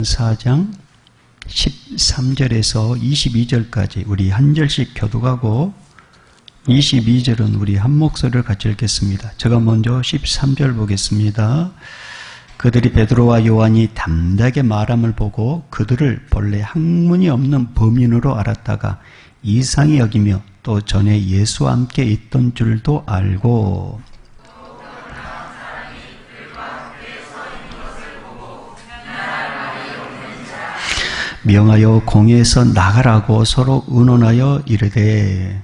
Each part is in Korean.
4장 13절에서 22절까지 우리 한 절씩 교독하고 22절은 우리 한 목소리를 같이 읽겠습니다. 제가 먼저 13절 보겠습니다. 그들이 베드로와 요한이 담대하게 말함을 보고 그들을 본래 학문이 없는 범인으로 알았다가 이상히 여기며 또 전에 예수와 함께 있던 줄도 알고 명하여 공회에서 나가라고 서로 의논하여 이르되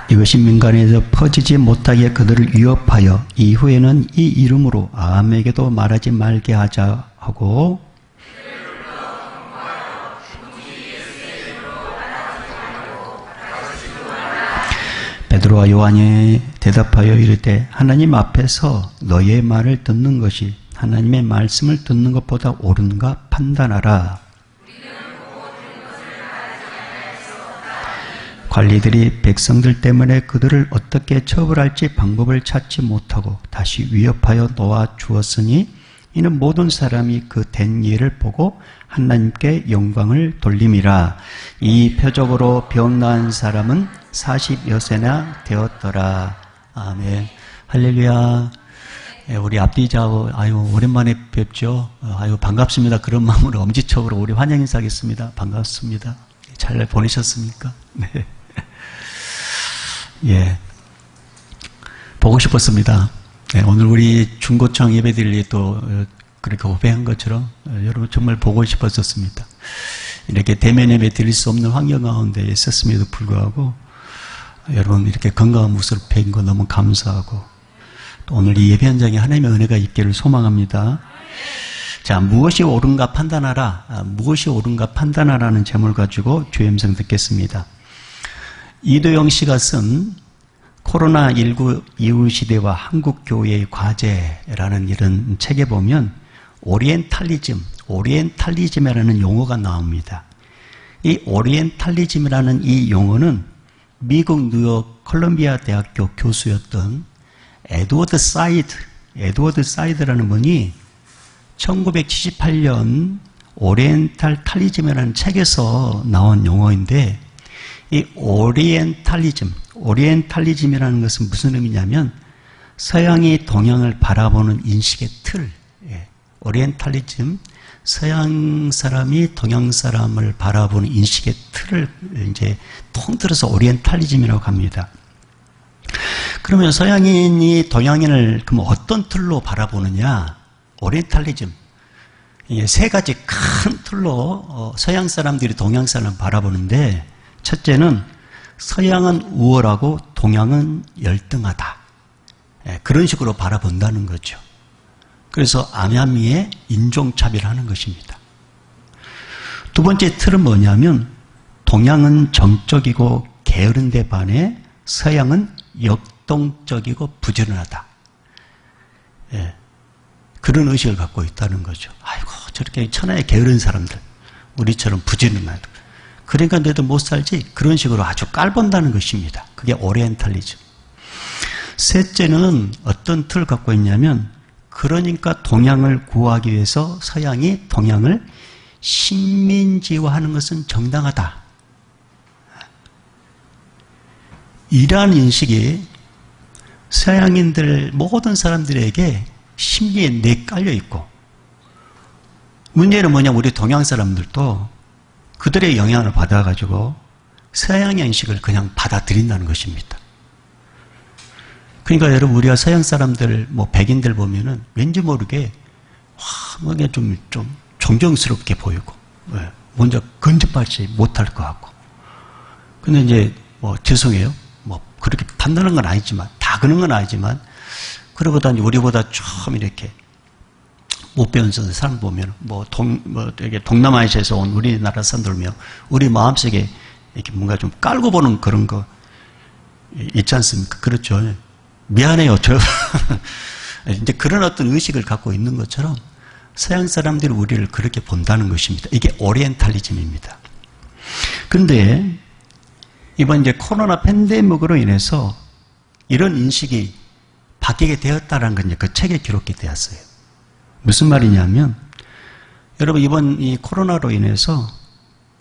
이것이 민간에서 퍼지지 못하게 그들을 위협하여 이후에는 이 이름으로 아무에게도 말하지 말게 하자 하고 베드로와 요한이 대답하여 이르되 하나님 앞에서 너의 말을 듣는 것이 하나님의 말씀을 듣는 것보다 옳은가 판단하라. 관리들이 백성들 때문에 그들을 어떻게 처벌할지 방법을 찾지 못하고 다시 위협하여 놓아 주었으니 이는 모든 사람이 그 된 일을 보고 하나님께 영광을 돌림이라. 이 표적으로 병 나은 사람은 40여세나 되었더라. 아멘. 할렐루야. 우리 앞뒤자 오랜만에 뵙죠. 반갑습니다. 그런 마음으로 엄지척으로 우리 환영 인사하겠습니다. 반갑습니다. 잘 보내셨습니까? 네. 예. 보고 싶었습니다. 네, 오늘 우리 중고청 예배드릴 또 그렇게 고백한 것처럼 여러분 정말 보고 싶었었습니다. 이렇게 대면 예배 드릴 수 없는 환경 가운데 있었음에도 불구하고 여러분 이렇게 건강한 모습을 뵌 거 너무 감사하고 또 오늘 이 예배 현장에 하나님의 은혜가 있기를 소망합니다. 자, 무엇이 옳은가 판단하라. 무엇이 옳은가 판단하라는 제목을 가지고 주의 음성 듣겠습니다. 이도영 씨가 쓴 코로나19 이후 시대와 한국 교회의 과제라는 이런 책에 보면 오리엔탈리즘이라는 용어가 나옵니다. 이 오리엔탈리즘이라는 이 용어는 미국 뉴욕 컬럼비아 대학교 교수였던 에드워드 사이드라는 분이 1978년 오리엔탈리즘이라는 책에서 나온 용어인데 이 오리엔탈리즘이라는 것은 무슨 의미냐면 서양이 동양을 바라보는 인식의 틀, 오리엔탈리즘, 서양 사람이 동양 사람을 바라보는 인식의 틀을 이제 통틀어서 오리엔탈리즘이라고 합니다. 그러면 서양인이 동양인을 그럼 어떤 틀로 바라보느냐? 오리엔탈리즘. 세 가지 큰 틀로 서양 사람들이 동양 사람을 바라보는데 첫째는 서양은 우월하고 동양은 열등하다. 그런 식으로 바라본다는 거죠. 그래서 암암리에 인종차별하는 것입니다. 두 번째 틀은 뭐냐면 동양은 정적이고 게으른 데 반해 서양은 역동적이고 부지런하다. 그런 의식을 갖고 있다는 거죠. 아이고 저렇게 천하에 게으른 사람들 우리처럼 부지런하다. 그러니까 너도 못 살지? 그런 식으로 아주 깔본다는 것입니다. 그게 오리엔탈리즘. 셋째는 어떤 틀을 갖고 있냐면 그러니까 동양을 구하기 위해서 서양이 동양을 식민지화하는 것은 정당하다. 이러한 인식이 서양인들 모든 사람들에게 심리에 내깔려 있고 문제는 뭐냐면 우리 동양 사람들도 그들의 영향을 받아가지고 서양의 인식을 그냥 받아들인다는 것입니다. 그러니까 여러분 우리가 서양 사람들 백인들 보면은 왠지 모르게 뭔가 좀 존경스럽게 보이고 먼저 근접하지 못할 것 같고 근데 이제 죄송해요 그렇게 판단하는 건 아니지만 다 그런 건 아니지만 그러고다 우리보다 좀 이렇게 못 배운 사람 보면 되게 동남아시아에서 온 우리나라 사람들 우리 마음속에 이렇게 뭔가 좀 깔고 보는 그런 거 있지 않습니까? 그렇죠. 미안해요. 이제 그런 어떤 의식을 갖고 있는 것처럼 서양 사람들이 우리를 그렇게 본다는 것입니다. 이게 오리엔탈리즘입니다. 그런데 이번 이제 코로나 팬데믹으로 인해서 이런 인식이 바뀌게 되었다는 건 이제 그 책에 기록이 되었어요. 무슨 말이냐면, 여러분 이번 이 코로나로 인해서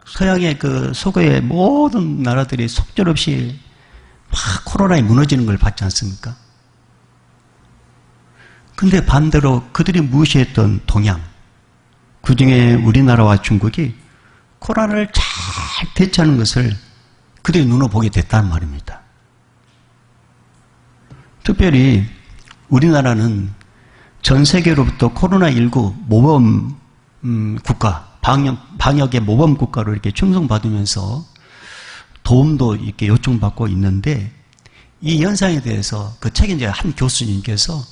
서양의 그 서구의 모든 나라들이 속절없이 막 코로나에 무너지는 걸 봤지 않습니까? 근데 반대로 그들이 무시했던 동양, 그 중에 우리나라와 중국이 코로나를 잘 대처하는 것을 그들의 눈으로 보게 됐다는 말입니다. 특별히 우리나라는 전 세계로부터 코로나19 모범 국가, 방역의 모범 국가로 이렇게 충성받으면서 도움도 이렇게 요청받고 있는데, 이 현상에 대해서 그 책에 이제 한 교수님께서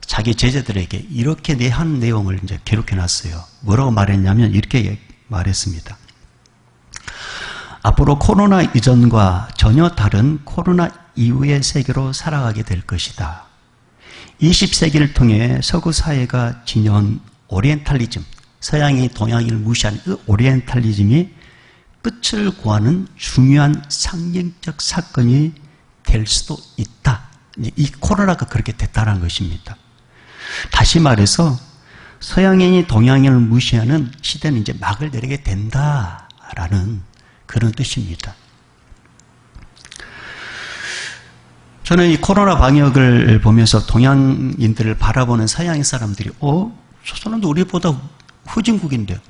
자기 제자들에게 이렇게 한 내용을 이제 기록해 놨어요. 뭐라고 말했냐면 이렇게 말했습니다. 앞으로 코로나 이전과 전혀 다른 코로나 이후의 세계로 살아가게 될 것이다. 20세기를 통해 서구 사회가 지녀온 오리엔탈리즘, 서양이 동양인을 무시하는 그 오리엔탈리즘이 끝을 구하는 중요한 상징적 사건이 될 수도 있다. 이 코로나가 그렇게 됐다는 것입니다. 다시 말해서 서양인이 동양인을 무시하는 시대는 이제 막을 내리게 된다라는 그런 뜻입니다. 저는 이 코로나 방역을 보면서 동양인들을 바라보는 서양인 사람들이 저 사람들 우리보다 후진국인데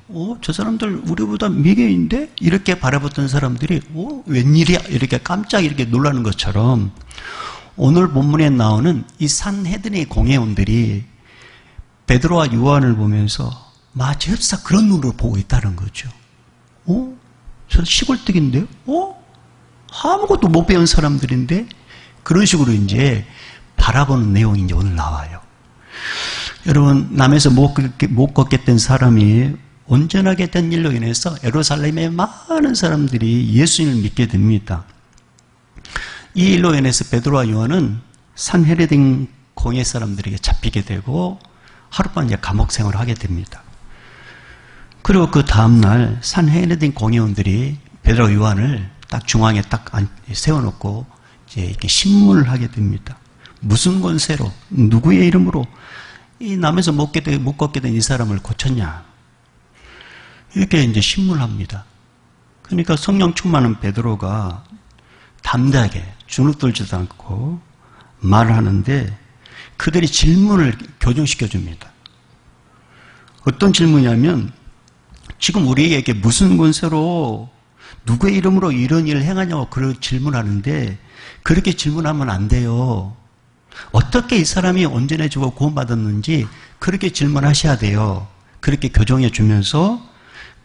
저 사람들 우리보다 미개인데 이렇게 바라봤던 사람들이 웬일이야 이렇게 깜짝 이렇게 놀라는 것처럼 오늘 본문에 나오는 이 산헤드린의 공회원들이 베드로와 요한을 보면서 마치 흡사 그런 눈으로 보고 있다는 거죠. 저 시골뜨기인데요? 아무것도 못 배운 사람들인데 그런 식으로 이제 바라보는 내용이 이제 오늘 나와요. 여러분, 남에서 못 걷겠던 사람이 온전하게 된 일로 인해서 예루살렘의 많은 사람들이 예수님을 믿게 됩니다. 이 일로 인해서 베드로와 요한은 산헤드린 공회 사람들에게 잡히게 되고 하룻밤 이제 감옥 생활을 하게 됩니다. 그리고 그 다음날 산헤드린 공회원들이 베드로와 요한을 딱 중앙에 딱 세워놓고 이제 이렇게 신문을 하게 됩니다. 무슨 권세로, 누구의 이름으로 이 남에서 못 걷게 된 이 사람을 고쳤냐. 이렇게 이제 신문을 합니다. 그러니까 성령 충만한 베드로가 담대하게 주눅들지도 않고 말을 하는데 그들이 질문을 교정시켜 줍니다. 어떤 질문이냐면 지금 우리에게 무슨 권세로 누구의 이름으로 이런 일을 행하냐고 그런 질문하는데 그렇게 질문하면 안 돼요. 어떻게 이 사람이 온전해지고 구원받았는지 그렇게 질문하셔야 돼요. 그렇게 교정해 주면서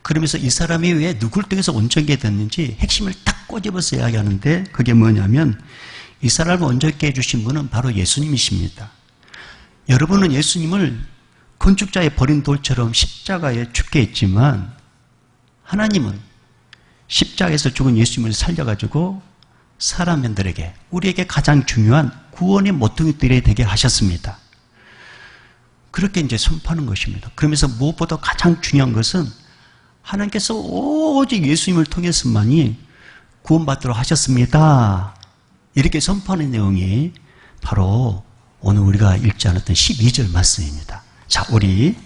그러면서 이 사람이 왜 누굴 통해서 온전하게 됐는지 핵심을 딱 꼬집어서 이야기하는데 그게 뭐냐면 이 사람을 온전하게 해주신 분은 바로 예수님이십니다. 여러분은 예수님을 건축자의 버린 돌처럼 십자가에 죽게 했지만 하나님은 십자가에서 죽은 예수님을 살려가지고 사람들에게 우리에게 가장 중요한 구원의 모퉁이들이 되게 하셨습니다. 그렇게 이제 선포하는 것입니다. 그러면서 무엇보다 가장 중요한 것은 하나님께서 오직 예수님을 통해서만이 구원받도록 하셨습니다. 이렇게 선포하는 내용이 바로 오늘 우리가 읽지 않았던 12절 말씀입니다. 자, 우리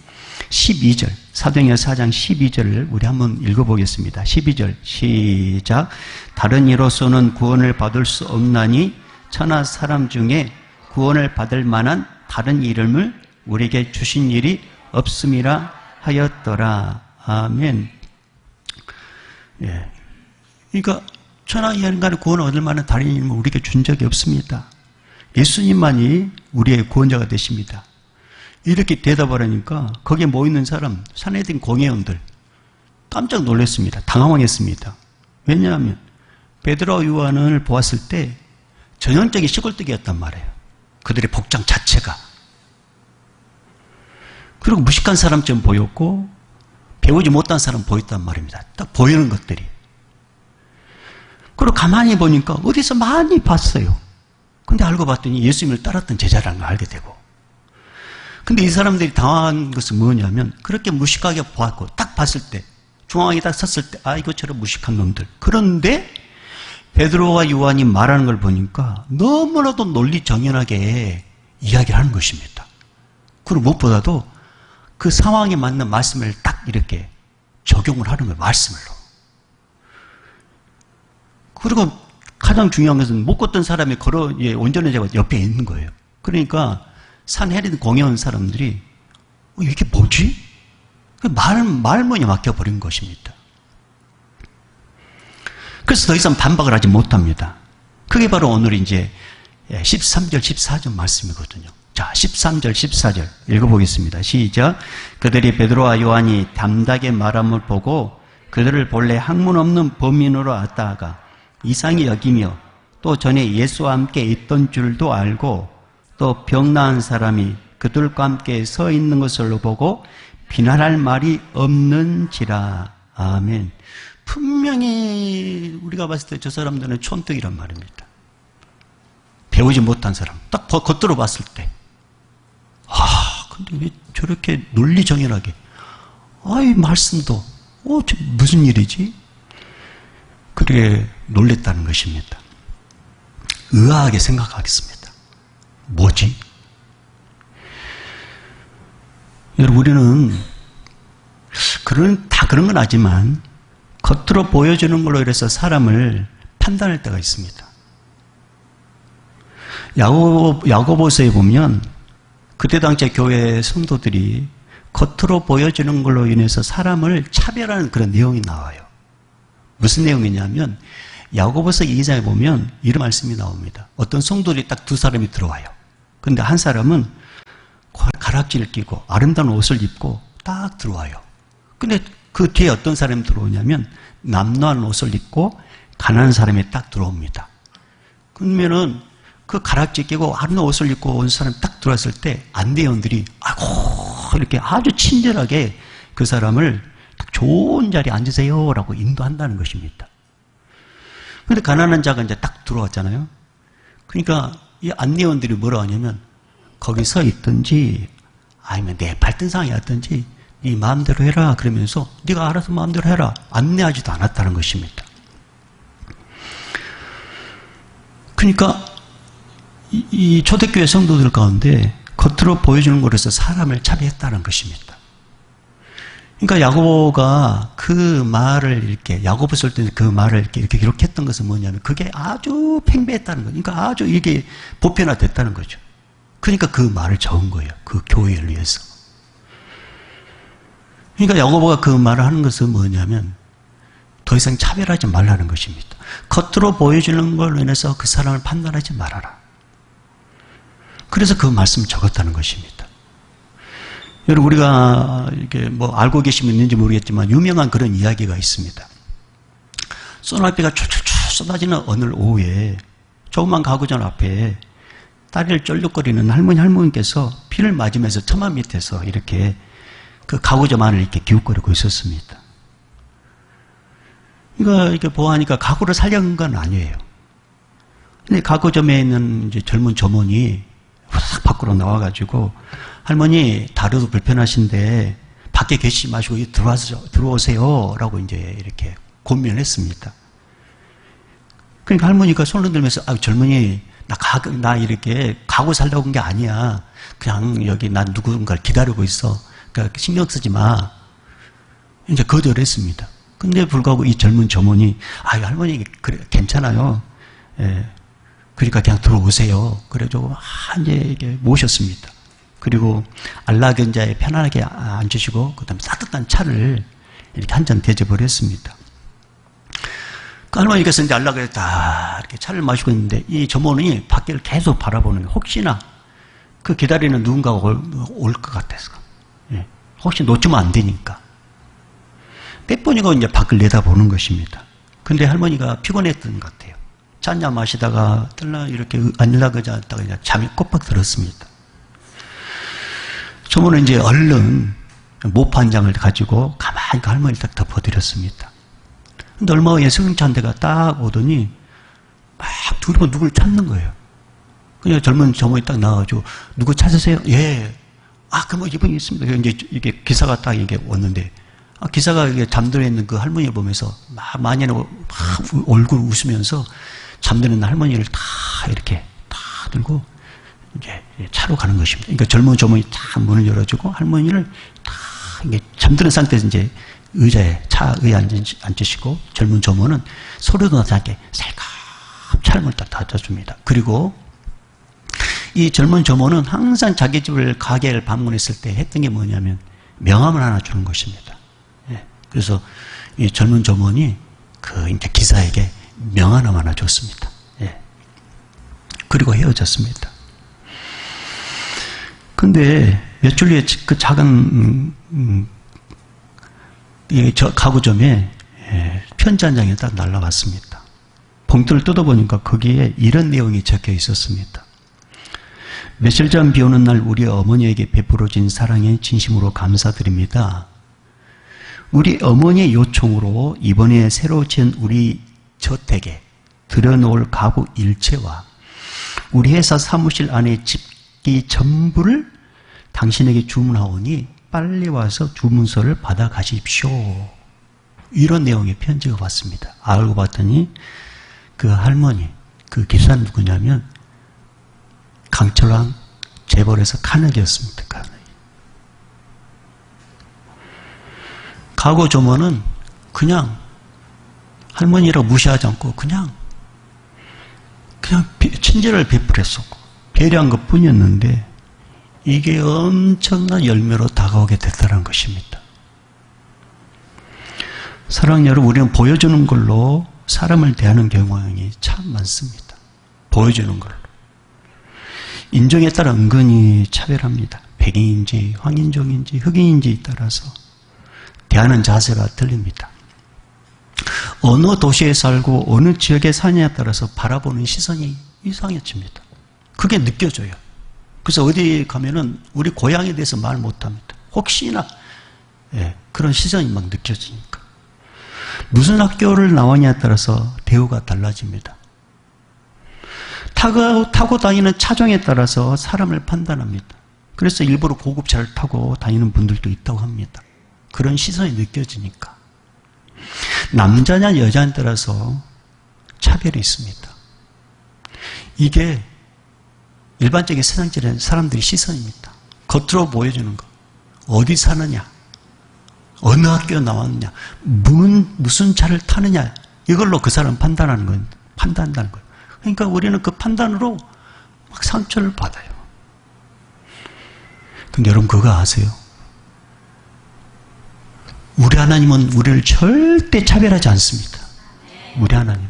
12절, 사도행전 4장 12절을 우리 한번 읽어보겠습니다. 12절 시작. 다른 이로서는 구원을 받을 수 없나니 천하 사람 중에 구원을 받을 만한 다른 이름을 우리에게 주신 일이 없음이라 하였더라. 아멘. 예. 그러니까 천하 인간의 구원을 얻을 만한 다른 이름을 우리에게 준 적이 없습니다. 예수님만이 우리의 구원자가 되십니다. 이렇게 대답을 하니까 거기에 모이는 사람, 산헤드린 공회원들 깜짝 놀랐습니다. 당황했습니다. 왜냐하면 베드로와 요한을 보았을 때 전형적인 시골뜨기였단 말이에요. 그들의 복장 자체가. 그리고 무식한 사람처럼 보였고 배우지 못한 사람 보였단 말입니다. 딱 보이는 것들이. 그리고 가만히 보니까 어디서 많이 봤어요. 근데 알고 봤더니 예수님을 따랐던 제자라는 걸 알게 되고. 근데 이 사람들이 당황한 것은 뭐냐면 그렇게 무식하게 보았고 딱 봤을 때 중앙에 딱 섰을 때, 아, 이것처럼 무식한 놈들. 그런데 베드로와 요한이 말하는 걸 보니까 너무나도 논리정연하게 이야기를 하는 것입니다. 그리고 무엇보다도 그 상황에 맞는 말씀을 딱 이렇게 적용을 하는 거예요. 말씀을로. 그리고 가장 중요한 것은 못 걷던 사람이 운전해자가 옆에 있는 거예요. 그러니까 산헤리드 공연 사람들이 이게 뭐지? 말문이 막혀버린 것입니다. 그래서 더 이상 반박을 하지 못합니다. 그게 바로 오늘 이제 13절, 14절 말씀이거든요. 자, 13절, 14절 읽어보겠습니다. 시작. 그들이 베드로와 요한이 담대하게 말함을 보고 그들을 본래 학문 없는 범인으로 알다가 이상히 여기며 또 전에 예수와 함께 있던 줄도 알고 또 병 나은 사람이 그들과 함께 서 있는 것을 보고 비난할 말이 없는지라. 아멘. 분명히 우리가 봤을 때 저 사람들은 촌뜨기란 말입니다. 배우지 못한 사람. 딱 겉으로 봤을 때. 근데 왜 저렇게 논리정연하게. 이 말씀도, 무슨 일이지? 그렇게 놀랬다는 것입니다. 의아하게 생각하겠습니다. 뭐지? 여러분, 우리는 다 그런 건 아니지만 겉으로 보여주는 걸로 인해서 사람을 판단할 때가 있습니다. 야고보서에 보면 그때 당시에 교회 성도들이 겉으로 보여주는 걸로 인해서 사람을 차별하는 그런 내용이 나와요. 무슨 내용이냐면 야고보서 2장에 보면 이런 말씀이 나옵니다. 어떤 성도들이 딱 두 사람이 들어와요. 근데 한 사람은 가락지를 끼고 아름다운 옷을 입고 딱 들어와요. 근데 그 뒤에 어떤 사람이 들어오냐면 남노한 옷을 입고 가난한 사람이 딱 들어옵니다. 그러면은 그 가락지 끼고 아름다운 옷을 입고 온 사람이 딱 들어왔을 때 안대원들이 이렇게 아주 친절하게 그 사람을 딱 좋은 자리에 앉으세요 라고 인도한다는 것입니다. 그런데 가난한 자가 이제 딱 들어왔잖아요. 그러니까 이 안내원들이 뭐라 하냐면 거기 서 있든지 아니면 내 발등상에 왔든지 네 마음대로 해라 그러면서 네가 알아서 마음대로 해라 안내하지도 않았다는 것입니다. 그러니까 이 초대교회 성도들 가운데 겉으로 보여주는 것에서 사람을 차별했다는 것입니다. 그러니까 야고보가 그 말을 이렇게 야고보 쓸 때 그 말을 이렇게 기록했던 것은 뭐냐면 그게 아주 팽배했다는 거예요. 그러니까 아주 이게 보편화됐다는 거죠. 그러니까 그 말을 적은 거예요. 그 교회를 위해서. 그러니까 야고보가 그 말을 하는 것은 뭐냐면 더 이상 차별하지 말라는 것입니다. 겉으로 보여주는 걸로 인해서 그 사람을 판단하지 말아라. 그래서 그 말씀을 적었다는 것입니다. 여러분, 우리가 이렇게 알고 계시면 있는지 모르겠지만 유명한 그런 이야기가 있습니다. 소나비가 촤촤촤 쏟아지는 어느 오후에 조그만 가구점 앞에 다리를 쫄룩거리는 할머니께서 비를 맞으면서 처마 밑에서 이렇게 그 가구점 안을 이렇게 기웃거리고 있었습니다. 이렇게 보아하니까 가구를 살려는 건 아니에요. 근데 가구점에 있는 이제 젊은 점원이 싹 밖으로 나와가지고 할머니 다리도 불편하신데 밖에 계시지 마시고 들어오세요 라고 이제 이렇게 권면을 했습니다. 그러니까 할머니가 손을 들면서 젊은이 나 이렇게 가구 살려고 온 게 아니야. 그냥 여기 난 누군가를 기다리고 있어. 그러니까 신경 쓰지 마. 이제 거절했습니다. 근데 불구하고 이 젊은 점원이 할머니 그래 괜찮아요. 예. 그러니까 그냥 들어오세요. 그래가지고 이제 이렇게 모셨습니다. 그리고 안락연자에 편안하게 앉으시고 그다음에 따뜻한 차를 이렇게 한 잔 대접을 했습니다. 그 할머니께서 이제 안락을 다 이렇게 차를 마시고 있는데 이 점원이 밖을 계속 바라보는 거예요. 혹시나 그 기다리는 누군가가 올 것 같아서. 예. 혹시 놓치면 안 되니까. 몇 번이고 이제 밖을 내다보는 것입니다. 근데 할머니가 피곤했던 것 같아요. 짠잔 마시다가 이렇게 안락의자 앉다가 이제 잠이 꼬박 들었습니다. 점원은 이제 얼른 모파 한 장을 가지고 가만히 그 할머니를 딱 덮어드렸습니다. 근데 얼마 후에 승차한 대가 딱 오더니 막 둘이 누굴 찾는 거예요. 그냥 젊은 점원이 딱 나와가지고 누구 찾으세요? 예. 그럼 이분이 있습니다. 이제 이게 기사가 딱 이게 왔는데 기사가 잠들어 있는 그 할머니를 보면서 마녀는 막 얼굴 웃으면서 잠드는 할머니를 다 이렇게 다 들고 이제 차로 가는 것입니다. 그러니까 젊은 조문이 다 문을 열어주고 할머니를 다 이게 잠드는 상태에서 이제 차 의자에 앉으시고 젊은 조문은 소리도 나지 않게 살갑 차를 딱 닫아줍니다. 그리고 이 젊은 조문은 항상 자기 집을 가게를 방문했을 때 했던 게 뭐냐면 명함을 하나 주는 것입니다. 그래서 이 젊은 조문이 이제 기사에게 명함 하나 줬습니다. 그리고 헤어졌습니다. 근데 몇 주 후에 그 작은 가구점에 편지 한 장이 딱 날라왔습니다. 봉투를 뜯어보니까 거기에 이런 내용이 적혀 있었습니다. 며칠 전 비 오는 날 우리 어머니에게 베풀어진 사랑에 진심으로 감사드립니다. 우리 어머니의 요청으로 이번에 새로 지은 우리 저택에 들여놓을 가구 일체와 우리 회사 사무실 안에 집기 전부를 당신에게 주문하오니 빨리 와서 주문서를 받아 가십시오. 이런 내용의 편지가 왔습니다. 알고 봤더니 그 할머니, 그 기사는 누구냐면 강철왕 재벌에서 카네기였습니다. 가구 조문은 그냥 할머니라고 무시하지 않고 그냥 친절을 베풀었었고 배려한 것 뿐이었는데 이게 엄청난 열매로 다가오게 됐다는 것입니다. 사랑하는 여러분, 우리는 보여주는 걸로 사람을 대하는 경향이 참 많습니다. 보여주는 걸로. 인종에 따라 은근히 차별합니다. 백인인지 황인종인지 흑인인지에 따라서 대하는 자세가 틀립니다. 어느 도시에 살고 어느 지역에 사냐에 따라서 바라보는 시선이 이상해집니다. 그게 느껴져요. 그래서 어디 가면은 우리 고향에 대해서 말 못합니다. 혹시나 그런 시선이 막 느껴지니까. 무슨 학교를 나왔냐에 따라서 대우가 달라집니다. 타고 다니는 차종에 따라서 사람을 판단합니다. 그래서 일부러 고급차를 타고 다니는 분들도 있다고 합니다. 그런 시선이 느껴지니까. 남자냐 여자냐에 따라서 차별이 있습니다. 이게 일반적인 세상적인 사람들의 시선입니다. 겉으로 보여주는 것. 어디 사느냐, 어느 학교 나왔느냐, 무슨 차를 타느냐, 이걸로 그 사람 판단한다는 거예요. 그러니까 우리는 그 판단으로 막 상처를 받아요. 근데 여러분 그거 아세요? 우리 하나님은 우리를 절대 차별하지 않습니다. 우리 하나님은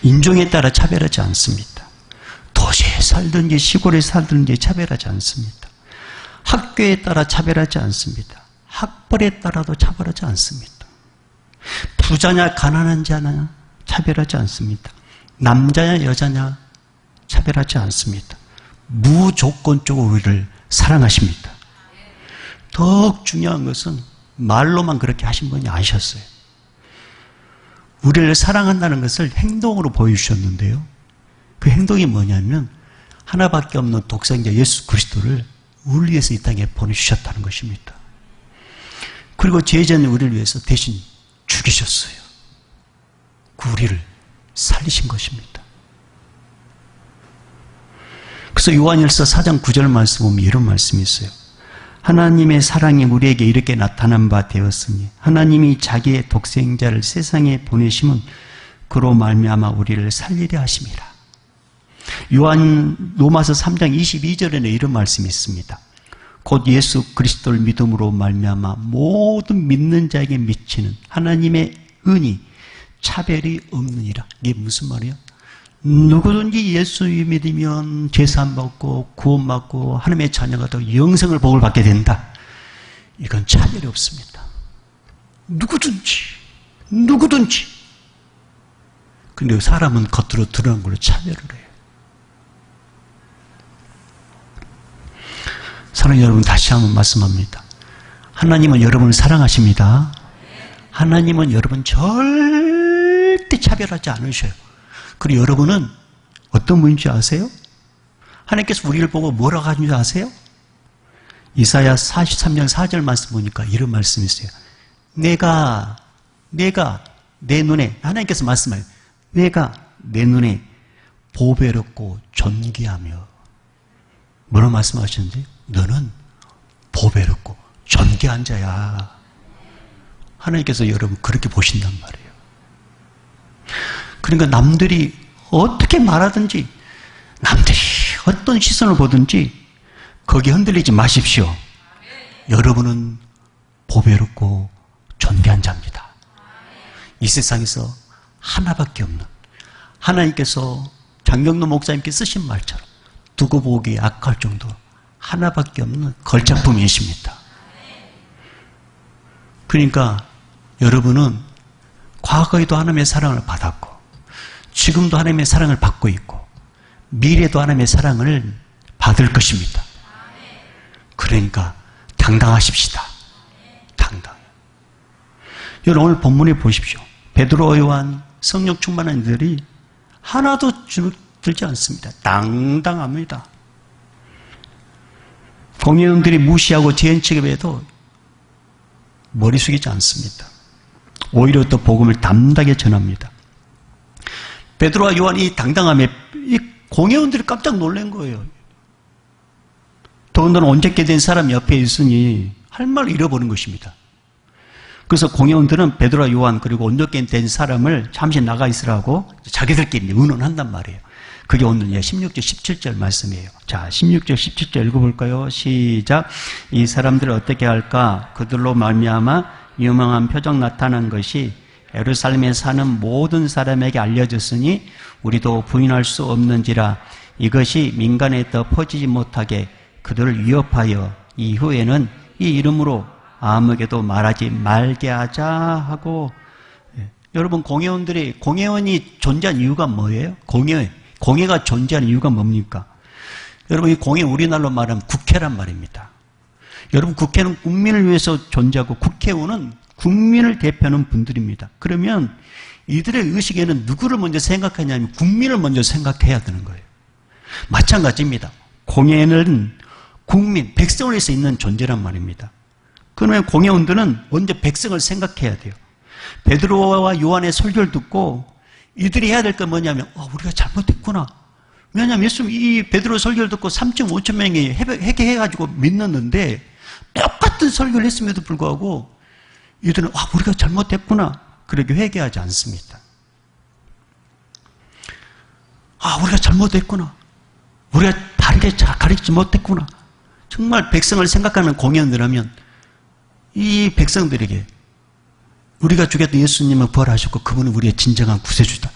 인종에 따라 차별하지 않습니다. 도시에 살든지 시골에 살든지 차별하지 않습니다. 학교에 따라 차별하지 않습니다. 학벌에 따라도 차별하지 않습니다. 부자냐 가난한 자냐 차별하지 않습니다. 남자냐 여자냐 차별하지 않습니다. 무조건적으로 우리를 사랑하십니다. 더욱 중요한 것은 말로만 그렇게 하신 분이 아니셨어요. 우리를 사랑한다는 것을 행동으로 보여주셨는데요. 그 행동이 뭐냐면 하나밖에 없는 독생자 예수 그리스도를 우리를 위해서 이 땅에 보내주셨다는 것입니다. 그리고 죄전에 우리를 위해서 대신 죽이셨어요. 그 우리를 살리신 것입니다. 그래서 요한일서 4장 9절 말씀 보면 이런 말씀이 있어요. 하나님의 사랑이 우리에게 이렇게 나타난 바 되었으니 하나님이 자기의 독생자를 세상에 보내심은 그로 말미암아 우리를 살리려 하심이라. 로마서 3장 22절에는 이런 말씀이 있습니다. 곧 예수 그리스도를 믿음으로 말미암아 모든 믿는 자에게 미치는 하나님의 은이 차별이 없느니라. 이게 무슨 말이야? 누구든지 예수 믿으면 죄사함 받고 구원받고 하나님의 자녀가 되어 영생을 복을 받게 된다. 이건 차별이 없습니다. 누구든지. 근데 사람은 겉으로 드러난 걸로 차별을 해요. 사랑하는 여러분, 다시 한번 말씀합니다. 하나님은 여러분을 사랑하십니다. 하나님은 여러분 절대 차별하지 않으셔요. 그리고 여러분은 어떤 분인지 아세요? 하나님께서 우리를 보고 뭐라고 하는지 아세요? 이사야 43장 4절 말씀 보니까 이런 말씀이 있어요. 내가 내 눈에, 하나님께서 말씀하세요. 내가 내 눈에 보배롭고 존귀하며. 뭐라고 말씀하셨는지? 너는 보배롭고 존귀한 자야. 하나님께서 여러분 그렇게 보신단 말이에요. 그러니까 남들이 어떻게 말하든지, 남들이 어떤 시선을 보든지 거기에 흔들리지 마십시오. 여러분은 보배롭고 존귀한 자입니다. 이 세상에서 하나밖에 없는, 하나님께서 장경도 목사님께 쓰신 말처럼 두고 보기 악할 정도 하나밖에 없는 걸작품이십니다. 그러니까 여러분은 과거에도 하나님의 사랑을 받았고, 지금도 하나님의 사랑을 받고 있고, 미래도 하나님의 사랑을 받을 것입니다. 그러니까 당당하십시다. 당당. 여러분 오늘 본문에 보십시오. 베드로, 요한, 성령 충만한 이들이 하나도 주눅들지 않습니다. 당당합니다. 공회원들이 무시하고 재현 취급해도 머리 숙이지 않습니다. 오히려 또 복음을 담대하게 전합니다. 베드로와 요한이 당당함에 이 공회원들이 깜짝 놀란 거예요. 더군다나 온전케 된 사람이 옆에 있으니 할 말을 잃어버린 것입니다. 그래서 공회원들은 베드로와 요한 그리고 온전케 된 사람을 잠시 나가 있으라고 자기들끼리 의논한단 말이에요. 그게 오늘 16절 17절 말씀이에요. 자, 16절 17절 읽어볼까요? 시작. 이 사람들을 어떻게 할까? 그들로 말미암아 유명한 표적 나타난 것이 예루살렘에 사는 모든 사람에게 알려졌으니 우리도 부인할 수 없는지라. 이것이 민간에 더 퍼지지 못하게 그들을 위협하여 이후에는 이 이름으로 아무에게도 말하지 말게 하자 하고. 여러분 공회원이 존재한 이유가 뭐예요? 공회가 존재하는 이유가 뭡니까? 여러분 이 공회 우리나라로 말하면 국회란 말입니다. 여러분 국회는 국민을 위해서 존재하고 국회의원은 국민을 대표하는 분들입니다. 그러면 이들의 의식에는 누구를 먼저 생각하냐면 국민을 먼저 생각해야 되는 거예요. 마찬가지입니다. 공회는 국민, 백성을 위해서 있는 존재란 말입니다. 그러면 공회원들은 먼저 백성을 생각해야 돼요. 베드로와 요한의 설교를 듣고 이들이 해야 될 건 뭐냐면 우리가 잘못했구나. 왜냐하면 예수님 이 베드로 설교를 듣고 3천 5천 명이 회개해가지고 믿는데 똑같은 설교를 했음에도 불구하고 이들은 우리가 잘못했구나. 그렇게 회개하지 않습니다. 우리가 잘못했구나. 우리가 다르게 잘 가르치지 못했구나. 정말 백성을 생각하는 공연들하면 이 백성들에게 우리가 죽였던 예수님을 부활하셨고 그분은 우리의 진정한 구세주다.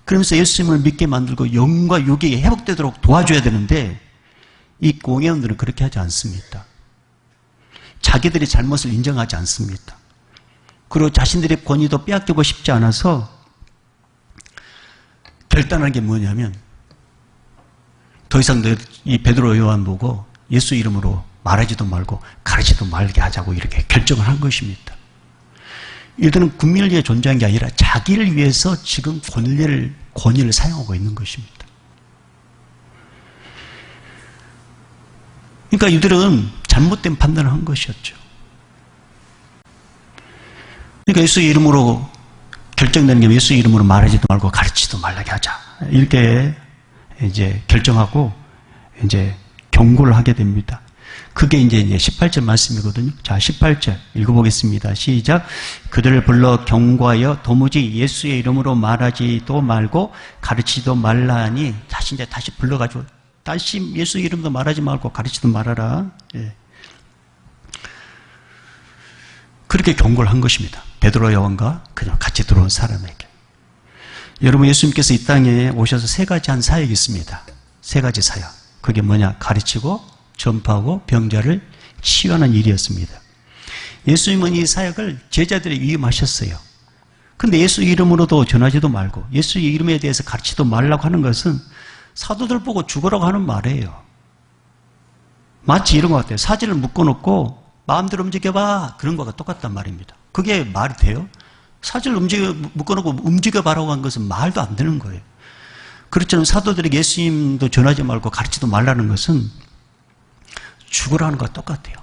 그러면서 예수님을 믿게 만들고 영과 육이 회복되도록 도와줘야 되는데 이 공회원들은 그렇게 하지 않습니다. 자기들의 잘못을 인정하지 않습니다. 그리고 자신들의 권위도 빼앗기고 싶지 않아서 결단한 게 뭐냐면 더 이상 이 베드로 요한 보고 예수 이름으로 말하지도 말고 가르치지도 말게 하자고 이렇게 결정을 한 것입니다. 이들은 국민을 위해 존재한 게 아니라 자기를 위해서 지금 권위를 사용하고 있는 것입니다. 그러니까 이들은 잘못된 판단을 한 것이었죠. 그러니까 예수 이름으로 결정되는 게 예수 이름으로 말하지도 말고 가르치지도 말라게 하자. 이렇게 이제 결정하고 이제 경고를 하게 됩니다. 그게 이제 18절 말씀이거든요. 자, 18절 읽어보겠습니다. 시작. 그들을 불러 경고하여 도무지 예수의 이름으로 말하지도 말고 가르치지도 말라 하니 이제 다시 불러가지고 다시 예수 이름도 말하지 말고 가르치지도 말아라. 예. 그렇게 경고를 한 것입니다. 베드로 요한과 그냥 같이 들어온 사람에게. 여러분 예수님께서 이 땅에 오셔서 세 가지 한 사역이 있습니다. 세 가지 사역. 그게 뭐냐? 가르치고 전파하고 병자를 치유하는 일이었습니다. 예수님은 이 사역을 제자들에게 위임하셨어요. 근데 예수 이름으로도 전하지도 말고 예수 이름에 대해서 가르치지도 말라고 하는 것은 사도들 보고 죽으라고 하는 말이에요. 마치 이런 것 같아요. 사지를 묶어놓고 마음대로 움직여봐. 그런 거가 똑같단 말입니다. 그게 말이 돼요? 사지를 묶어놓고 움직여봐라고 한 것은 말도 안 되는 거예요. 그렇지만 사도들에게 예수님도 전하지 말고 가르치지도 말라는 것은 죽으라는 것과 똑같아요.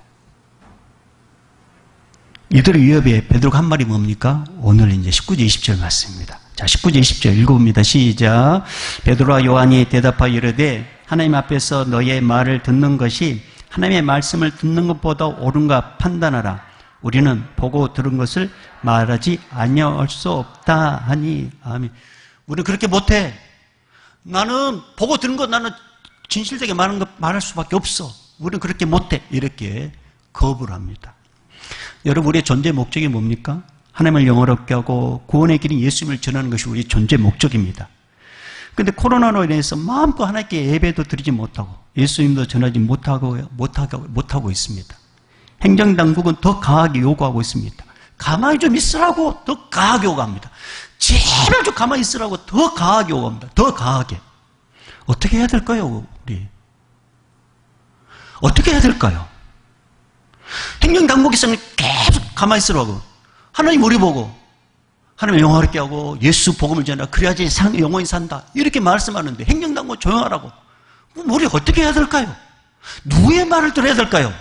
이들의 위협에 베드로가 한 말이 뭡니까? 오늘 이제 19절 20절 말씀입니다. 자, 19절 20절 읽어봅니다. 시작. 베드로와 요한이 대답하여 이르되 하나님 앞에서 너의 말을 듣는 것이 하나님의 말씀을 듣는 것보다 옳은가 판단하라. 우리는 보고 들은 것을 말하지 아니할 수 없다 하니. 아멘. 우리는 그렇게 못해. 나는 보고 들은 것 나는 진실되게 말할 수밖에 없어. 우리는 그렇게 못해. 이렇게 거부를 합니다. 여러분, 우리의 존재 목적이 뭡니까? 하나님을 영화롭게 하고 구원의 길인 예수님을 전하는 것이 우리의 존재 목적입니다. 그런데 코로나로 인해서 마음껏 하나님께 예배도 드리지 못하고 예수님도 전하지 못하고 있습니다. 행정당국은 더 강하게 요구하고 있습니다. 가만히 좀 있으라고 더 강하게 요구합니다. 제발 좀 가만히 있으라고 더 강하게 요구합니다. 더 강하게. 어떻게 해야 될까요, 우리? 어떻게 해야 될까요? 행정당국에서는 계속 가만히 있으라고. 하나님 우리 보고 하나님의 영화롭게 하고 예수 복음을 전하라. 그래야지 영원히 산다. 이렇게 말씀하는데 행정당국 조용하라고. 우리 어떻게 해야 될까요? 누구의 말을 들어야 될까요?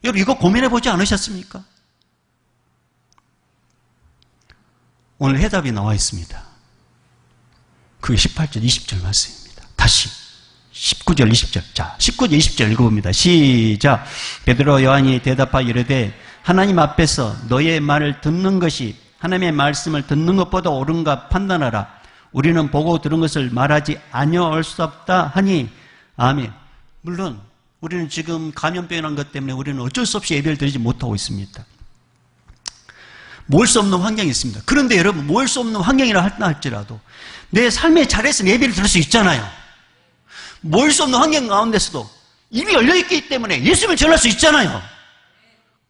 여러분, 이거 고민해보지 않으셨습니까? 오늘 해답이 나와 있습니다. 그게 18절 20절 말씀입니다. 다시 19절 20절. 자, 19절 20절 읽어봅니다. 시작. 베드로 요한이 대답하여 이르되 하나님 앞에서 너의 말을 듣는 것이 하나님의 말씀을 듣는 것보다 옳은가 판단하라. 우리는 보고 들은 것을 말하지 아니할 수 없다 하니. 아멘. 물론 우리는 지금 감염병이 난 것 때문에 우리는 어쩔 수 없이 예배를 드리지 못하고 있습니다. 모을 수 없는 환경이 있습니다. 그런데 여러분, 모을 수 없는 환경이라 할지라도 내 삶의 자리에서 예배를 드릴 수 있잖아요. 모을 수 없는 환경 가운데서도 입이 열려있기 때문에 예수님을 전할 수 있잖아요.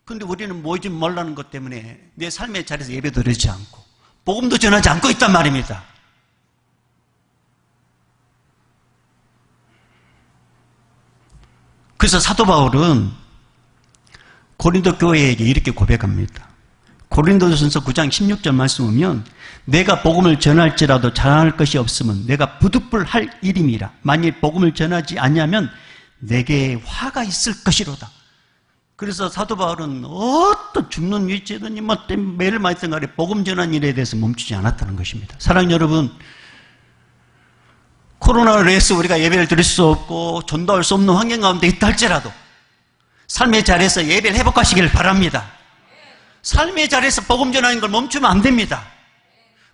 그런데 우리는 모이지 말라는 것 때문에 내 삶의 자리에서 예배 드리지 않고 복음도 전하지 않고 있단 말입니다. 그래서 사도 바울은 고린도 교회에게 이렇게 고백합니다. 고린도전서 9장 16절 말씀 보면 내가 복음을 전할지라도 자랑할 것이 없으면 내가 부득불할 일임이라. 만일 복음을 전하지 않으면 내게 화가 있을 것이로다. 그래서 사도 바울은 어떤 죽는 위치든지 매일 말씀 간에 복음 전한 일에 대해서 멈추지 않았다는 것입니다. 사랑하는 여러분, 코로나로 인해서 우리가 예배를 드릴 수 없고 전도할 수 없는 환경 가운데 있다 할지라도 삶의 자리에서 예배를 회복하시길 바랍니다. 삶의 자리에서 복음 전하는 걸 멈추면 안 됩니다.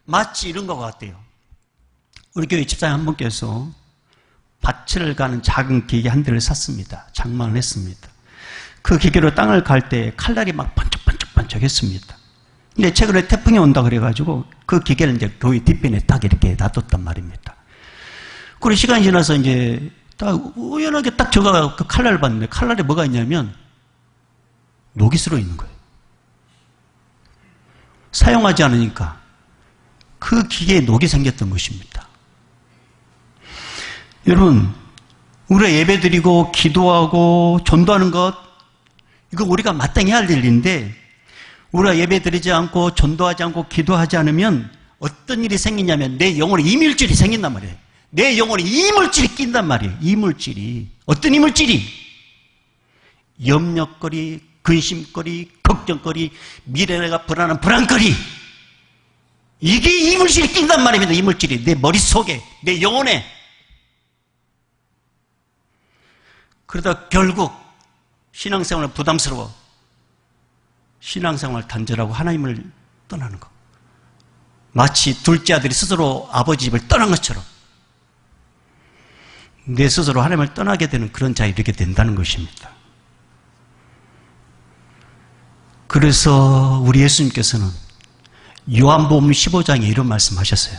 마치 이런 것 같아요. 우리 교회 집사님 한 분께서 밭을 가는 작은 기계 한 대를 샀습니다. 장만을 했습니다. 그 기계로 땅을 갈 때 칼날이 막 번쩍번쩍 했습니다. 근데 최근에 태풍이 온다 그래가지고 그 기계를 이제 교회 뒷변에 딱 이렇게 놔뒀단 말입니다. 그리고 시간이 지나서 이제 딱 우연하게 딱 저가 그 칼날을 봤는데 칼날에 뭐가 있냐면 녹이 쓸어 있는 거예요. 사용하지 않으니까 그 기계에 녹이 생겼던 것입니다. 여러분, 우리가 예배드리고 기도하고 전도하는 것, 이거 우리가 마땅히 할 일인데 우리가 예배드리지 않고 전도하지 않고 기도하지 않으면 어떤 일이 생기냐면 내 영혼에 이물질이 생긴단 말이에요. 내 영혼에 이물질이 낀단 말이에요. 이물질이. 어떤 이물질이? 염려거리, 근심거리, 걱정거리, 미래가 불안한 불안거리. 이게 이물질이 낀단 말입니다. 이물질이. 내 머릿속에, 내 영혼에. 그러다 결국 신앙생활은 부담스러워. 신앙생활 단절하고 하나님을 떠나는 거. 마치 둘째 아들이 스스로 아버지 집을 떠난 것처럼 내 스스로 하나님을 떠나게 되는 그런 자에 이르게 된다는 것입니다. 그래서 우리 예수님께서는 요한복음 15장에 이런 말씀하셨어요.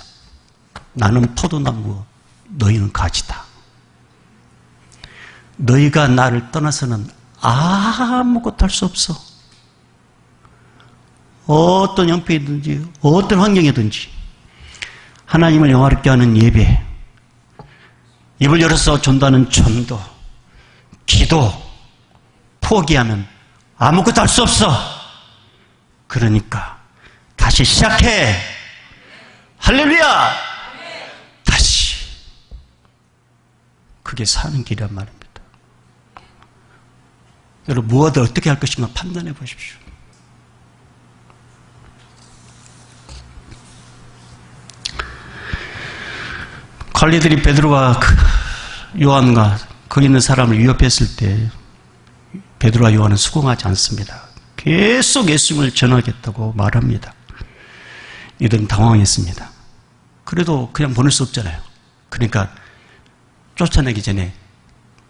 나는 포도나무, 너희는 가지다. 너희가 나를 떠나서는 아무것도 할 수 없어. 어떤 형편이든지 어떤 환경이든지 하나님을 영화롭게 하는 예배, 입을 열어서 전도하는 전도, 기도 포기하면 아무것도 할 수 없어. 그러니까 다시 시작해. 할렐루야. 다시. 그게 사는 길이란 말입니다. 여러분, 무엇을 어떻게 할 것인가 판단해 보십시오. 관리들이 베드로와 요한과 거기 있는 사람을 위협했을 때 베드로와 요한은 수긍하지 않습니다. 계속 예수님을 전하겠다고 말합니다. 이들은 당황했습니다. 그래도 그냥 보낼 수 없잖아요. 그러니까 쫓아내기 전에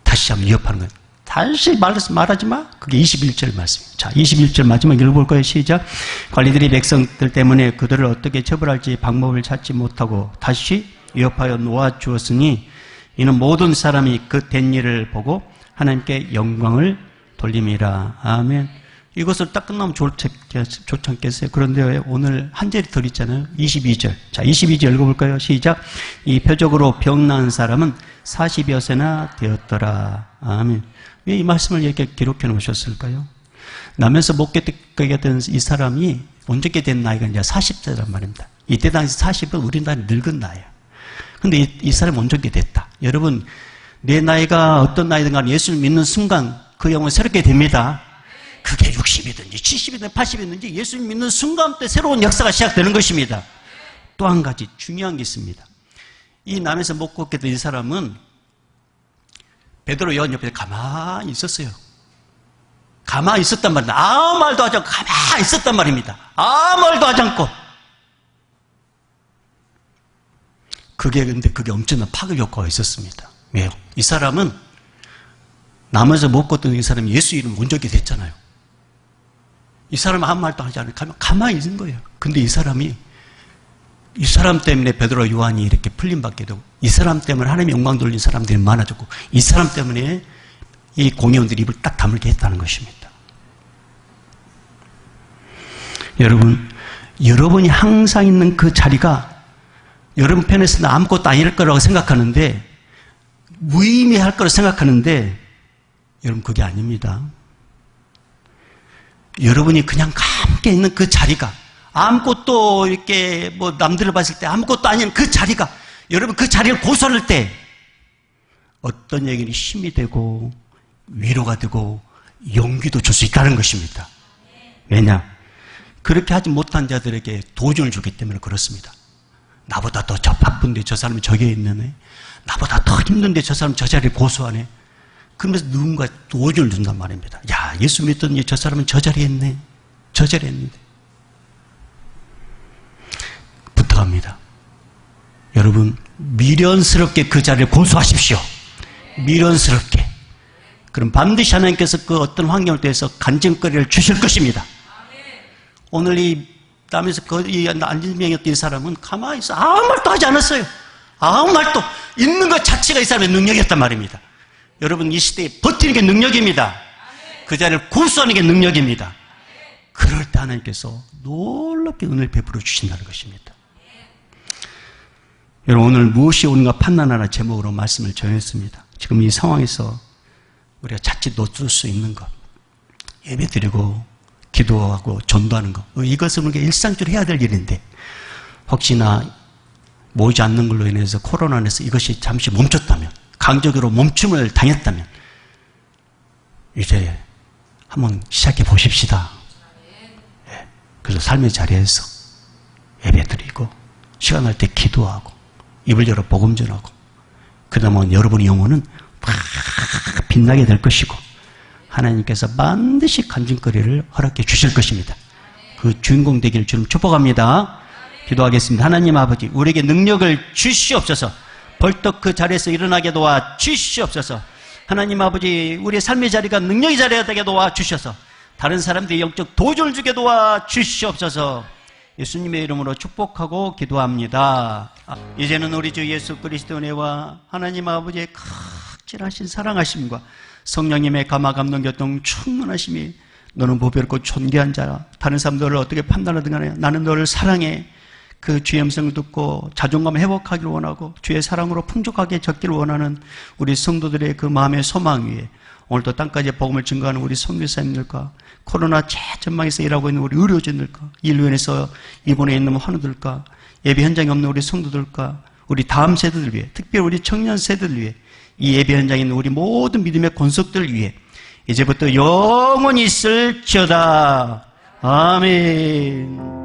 다시 한번 위협하는 거예요. 다시 말하지 마. 그게 21절 말씀이에요. 자, 21절 마지막 읽어볼 거예요. 시작. 관리들이 백성들 때문에 그들을 어떻게 처벌할지 방법을 찾지 못하고 다시 위협하여 놓아주었으니 이는 모든 사람이 그 된 일을 보고 하나님께 영광을 돌림이라. 아멘. 이것을 딱 끝나면 좋지 않겠어요? 그런데 오늘 한 절이 더 있잖아요. 22절. 자, 22절 읽어볼까요? 시작. 이 표적으로 병 나은 사람은 40여 세나 되었더라. 아멘. 왜 이 말씀을 이렇게 기록해 놓으셨을까요? 나면서 못 겪게 된 이 사람이 온전케 된 나이가 이제 40세란 말입니다. 이때 당시 40은 우리나라 늙은 나이에요. 근데 이 사람이 온전케 됐다. 여러분, 내 나이가 어떤 나이든 간에 예수를 믿는 순간 그 영혼이 새롭게 됩니다. 그게 60이든지 70이든지 80이든지 예수를 믿는 순간 때 새로운 역사가 시작되는 것입니다. 또 한 가지 중요한 게 있습니다. 이 남에서 못 걷게 된 이 사람은 베드로 요한 옆에 가만히 있었어요. 가만히 있었단 말입니다. 아무 말도 하지 않고 가만히 있었단 말입니다. 아무 말도 하지 않고. 근데 그게 엄청난 파급 효과가 있었습니다. 왜요? 이 사람은 남에서 못 걷던 이 사람이 예수 이름 온전히 됐잖아요. 이 사람은 아무 말도 하지 않고 가만히 있는 거예요. 근데 이 사람 때문에 베드로 요한이 이렇게 풀림받게 되고, 이 사람 때문에 하나님의 영광 돌린 사람들이 많아졌고, 이 사람 때문에 이 공회원들이 입을 딱 다물게 했다는 것입니다. 여러분이 항상 있는 그 자리가 여러분 편에서는 아무것도 아닐 거라고 생각하는데, 무의미할 거라고 생각하는데, 여러분 그게 아닙니다. 여러분이 그냥 함께 있는 그 자리가 아무것도 이렇게 뭐 남들을 봤을 때 아무것도 아닌 그 자리가, 여러분 그 자리를 고수할 때 어떤 얘기는 힘이 되고 위로가 되고 용기도 줄 수 있다는 것입니다. 왜냐? 그렇게 하지 못한 자들에게 도전을 주기 때문에 그렇습니다. 나보다 더 바쁜데 저 사람이 저기에 있네. 나보다 더 힘든데 저 사람은 저 자리를 고수하네. 그러면서 누군가 도전을 준단 말입니다. 야, 예수 믿던 저 사람은 저 자리에 있네. 저 자리에 있는데. 부탁합니다. 여러분, 미련스럽게 그 자리를 고수하십시오. 미련스럽게. 그럼 반드시 하나님께서 그 어떤 환경을 통해서 간증거리를 주실 것입니다. 오늘 이 땀에서 이 안진병이었던 이 사람은 가만히 있어. 아무 말도 하지 않았어요. 아무 말도. 있는 것 자체가 이 사람의 능력이었단 말입니다. 여러분, 이 시대에 버티는 게 능력입니다. 그 자리를 고수하는 게 능력입니다. 그럴 때 하나님께서 놀랍게 은혜를 베풀어 주신다는 것입니다. 여러분, 오늘 무엇이 옳은가 판단하라 제목으로 말씀을 전했습니다. 지금 이 상황에서 우리가 자칫 놓칠 수 있는 것, 예배드리고 기도하고 전도하는 것, 이것은 우리가 일상적으로 해야 될 일인데 혹시나 모이지 않는 걸로 인해서 코로나 안에서 이것이 잠시 멈췄다면, 강적으로 멈춤을 당했다면 이제 한번 시작해 보십시다. 예. 그래서 삶의 자리에서 예배드리고 시간 날 때 기도하고 입을 열어 복음 전하고, 그러면 여러분의 영혼은 막 빛나게 될 것이고 하나님께서 반드시 간증거리를 허락해 주실 것입니다. 그 주인공 되기를 주님 축복합니다. 기도하겠습니다. 하나님 아버지, 우리에게 능력을 주시옵소서. 벌떡 그 자리에서 일어나게 도와 주시옵소서. 하나님 아버지, 우리의 삶의 자리가 능력의 자리가 되게 도와 주셔서 다른 사람들의 영적 도전을 주게 도와 주시옵소서. 예수님의 이름으로 축복하고 기도합니다. 이제는 우리 주 예수 그리스도의 은혜와 하나님 아버지의 극진하신 사랑하심과 성령님의 감화 감동 교통 충만하심이, 너는 보배롭고 존귀한 자라. 다른 사람들을 어떻게 판단하든 간에 나는 너를 사랑해. 그 주의 음성을 듣고 자존감을 회복하기를 원하고 주의 사랑으로 풍족하게 적기를 원하는 우리 성도들의 그 마음의 소망 위에 오늘도 땅까지 복음을 증거하는 우리 선교사님들과 코로나 최전방에서 일하고 있는 우리 의료진들과 인류원에서 입원해 있는 환우들과 예배 현장에 없는 우리 성도들과 우리 다음 세대들 위해, 특별히 우리 청년 세대들 위해, 이 예배 현장에 있는 우리 모든 믿음의 권속들 위해 이제부터 영원히 있을지어다. 아멘.